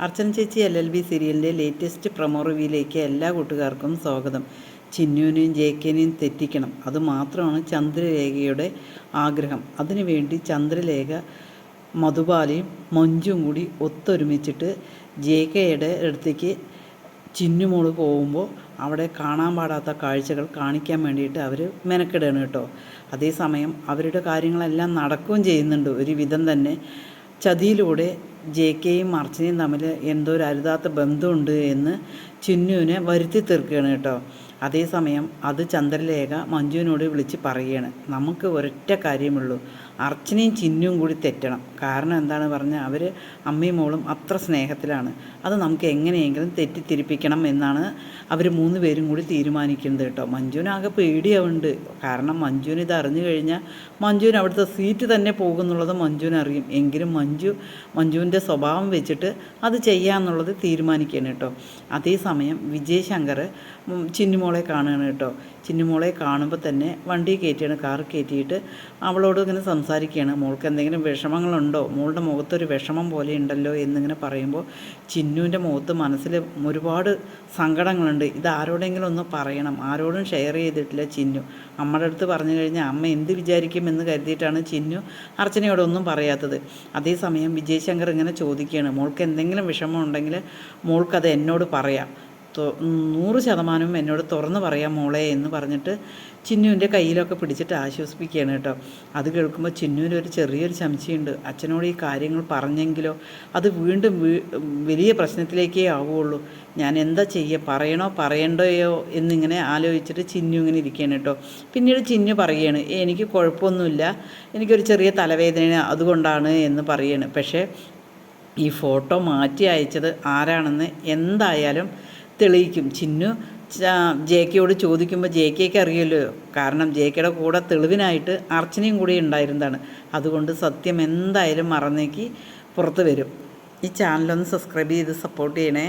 അർച്ചന ചേച്ചി LLB സീരിയലിൻ്റെ latest promo റിവ്യൂയിലേക്ക് എല്ലാ കൂട്ടുകാർക്കും സ്വാഗതം. ചിന്നുവിനെയും ജേക്കനെയും തെറ്റിക്കണം, അതുമാത്രമാണ് ചന്ദ്രലേഖയുടെ ആഗ്രഹം. അതിനുവേണ്ടി ചന്ദ്രലേഖ മധുബാലയും മഞ്ജുവും കൂടി ഒത്തൊരുമിച്ചിട്ട് ജേക്കയുടെ അടുത്തേക്ക് ചിന്നുമോള് പോകുമ്പോൾ അവിടെ കാണാൻ പാടാത്ത കാഴ്ചകൾ കാണിക്കാൻ വേണ്ടിയിട്ട് അവർ മെനക്കെടുകയാണ് കേട്ടോ. അതേസമയം അവരുടെ കാര്യങ്ങളെല്ലാം നടക്കുകയും ചെയ്യുന്നുണ്ട് ഒരുവിധം തന്നെ. ചതിയിലൂടെ ജേക്കയും അർച്ചനയും തമ്മിൽ എന്തോ ഒരു അരുതാത്ത ബന്ധമുണ്ട് എന്ന് ചിന്നുവിനെ വരുത്തി തീർക്കുകയാണ് കേട്ടോ. അതേസമയം അത് ചന്ദ്രലേഖ മഞ്ജുവിനോട് വിളിച്ച് പറയുകയാണ്, നമുക്ക് ഒരൊറ്റ കാര്യമുള്ളൂ, അർച്ചനയും ചിന്നുവും കൂടി തെറ്റണം. കാരണം എന്താണ് പറഞ്ഞാൽ അവർ അമ്മയും മോളും അത്ര സ്നേഹത്തിലാണ്, അത് നമുക്ക് എങ്ങനെയെങ്കിലും തെറ്റിത്തിരിപ്പിക്കണം എന്നാണ് അവർ 3 പേരും കൂടി തീരുമാനിക്കുന്നത് കേട്ടോ. മഞ്ജുവിനാകെ പേടിയാവുന്നുണ്ട്. കാരണം മഞ്ജുവിന് ഇത് അറിഞ്ഞു കഴിഞ്ഞാൽ മഞ്ജുവിന് അവിടുത്തെ സീറ്റ് തന്നെ പോകുന്നുള്ളത് മഞ്ജുവിനറിയും. എങ്കിലും മഞ്ജുവിൻ്റെ സ്വഭാവം വെച്ചിട്ട് അത് ചെയ്യാമെന്നുള്ളത് തീരുമാനിക്കുകയാണ് കേട്ടോ. അതേസമയം വിജയ് ശങ്കർ ചിന്നുമോളെ കാണുകയാണ് കേട്ടോ. ചിന്നുമോളെ കാണുമ്പോൾ തന്നെ വണ്ടി കയറ്റിയാണ്, കാർ കയറ്റിയിട്ട് അവളോട് ഇങ്ങനെ സംസാരിക്കുകയാണ്. മോൾക്ക് എന്തെങ്കിലും വിഷമങ്ങളുണ്ടോ, മോളുടെ മുഖത്തൊരു വിഷമം പോലെ ഉണ്ടല്ലോ എന്നിങ്ങനെ പറയുമ്പോൾ ചിന്നുവിൻ്റെ മുഖത്ത് മനസ്സിൽ ഒരുപാട് സങ്കടങ്ങളുണ്ട്. ഇത് ആരോടെങ്കിലും ഒന്ന് പറയണം, ആരോടും ഷെയർ ചെയ്തിട്ടില്ല ചിന്നു. അമ്മയുടെ അടുത്ത് പറഞ്ഞു കഴിഞ്ഞാൽ അമ്മ എന്ത് വിചാരിക്കുമെന്ന് കരുതിയിട്ടാണ് ചിന്നു അർച്ചനയോടൊന്നും പറയാത്തത്. അതേസമയം വിജയ് ശങ്കർ ഇങ്ങനെ ചോദിക്കുകയാണ്, മോൾക്ക് എന്തെങ്കിലും വിഷമം ഉണ്ടെങ്കിൽ മോൾക്കത് എന്നോട് പറയാം, 100% എന്നോട് തുറന്ന് പറയാം മോളെ എന്ന് പറഞ്ഞിട്ട് ചിന്നുവിൻ്റെ കയ്യിലൊക്കെ പിടിച്ചിട്ട് ആശ്വസിപ്പിക്കുകയാണ് കേട്ടോ. അത് കേൾക്കുമ്പോൾ ചിന്നുവിനൊരു ചെറിയൊരു സംശയമുണ്ട്, അച്ഛനോട് ഈ കാര്യങ്ങൾ പറഞ്ഞെങ്കിലോ അത് വീണ്ടും വലിയ പ്രശ്നത്തിലേക്കേ ആവുകയുള്ളൂ, ഞാൻ എന്താ ചെയ്യുക, പറയണോ പറയണ്ടയോ എന്നിങ്ങനെ ആലോചിച്ചിട്ട് ചിന്നു ഇങ്ങനെ ഇരിക്കുകയാണ് കേട്ടോ. പിന്നീട് ചിന്നു പറയുകയാണ്, എനിക്ക് കുഴപ്പമൊന്നുമില്ല, എനിക്കൊരു ചെറിയ തലവേദന അതുകൊണ്ടാണ് എന്ന് പറയുകയാണ്. പക്ഷേ ഈ ഫോട്ടോ മാറ്റി അയച്ചത് ആരാണെന്ന് എന്തായാലും തെളിയിക്കും. ചിന്നു ജേക്കയോട് ചോദിക്കുമ്പോൾ ജേക്കയ്ക്ക് അറിയുമല്ലോ, കാരണം ജേക്കയുടെ കൂടെ തെളിവിനായിട്ട് അർച്ചനയും കൂടി ഉണ്ടായിരുന്നതാണ്. അതുകൊണ്ട് സത്യം എന്തായാലും മറന്നേക്ക് പുറത്ത് വരും. ഈ ചാനലൊന്ന് സബ്സ്ക്രൈബ് ചെയ്ത് സപ്പോർട്ട് ചെയ്യണേ.